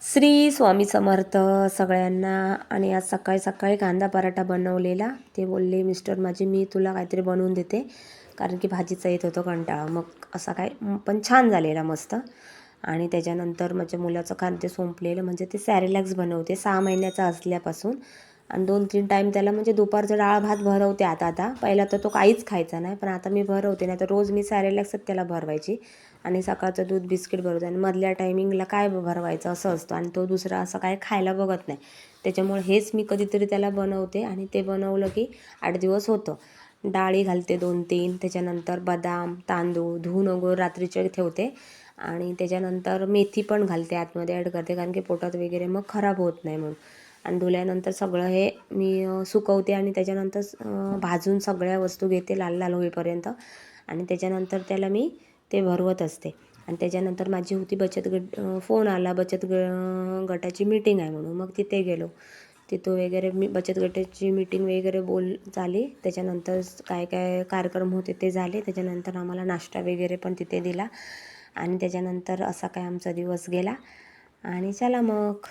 श्री स्वामी समर्थ सगळ्यांना. आणि आज सकाळी सकाळी कांदा पराठा बनवलेला. ते बोलले मिस्टर माझे मी तुला काहीतरी बनवून देते, कारण की भाजीचा येत होतं कंटाळा. मग असा काय पण छान झालेला मस्त. आणि त्याच्यानंतर माझ्या मुलाचं खाद्य संपलेलं, म्हणजे ते सॅरेलॅक्स बनवते 6 महिन्याचा असल्यापासून. आणि 2-3 टाईम त्याला म्हणजे दुपारचं डाळ भात भरवते. आता पहिला तर तो काहीच खायचा नाही, पण आता मी भरवते. नाही तर रोज मी सॅरेलॅक्सच त्याला भरवायची आणि सकाळचं दूध बिस्किट भरवते. आणि मधल्या टायमिंगला काय भरवायचं असं असतं, आणि तो दुसरा असं काय खायला बघत नाही. त्याच्यामुळे हेच मी कधीतरी त्याला बनवते. आणि ते बनवलं की 8 दिवस होतं. डाळी घालते 2-3, त्याच्यानंतर बदाम तांदूळ धुवून रात्रीचे ठेवते. आणि त्याच्यानंतर मेथी पण घालते, आतमध्ये ॲड करते, कारण की पोटात वगैरे मग खराब होत नाही म्हणून. आणि धुल्यानंतर सगळं हे मी सुकवते. आणि त्याच्यानंतर भाजून सगळ्या वस्तू घेते लाल लाल होईपर्यंत. आणि त्याच्यानंतर त्याला मी ते भरवत असते. आणि त्याच्यानंतर माझी होती बचत गट, फोन आला बचत गटाची मीटिंग आहे म्हणून. मग तिथे गेलो. तिथं वगैरे मी बचत गटाची मीटिंग वगैरे झाली. त्याच्यानंतर काय काय कार्यक्रम होते ते झाले. त्याच्यानंतर आम्हाला नाश्ता वगैरे पण तिथे दिला. आणि त्याच्यानंतर असा काय आमचा दिवस गेला. आणि चला मग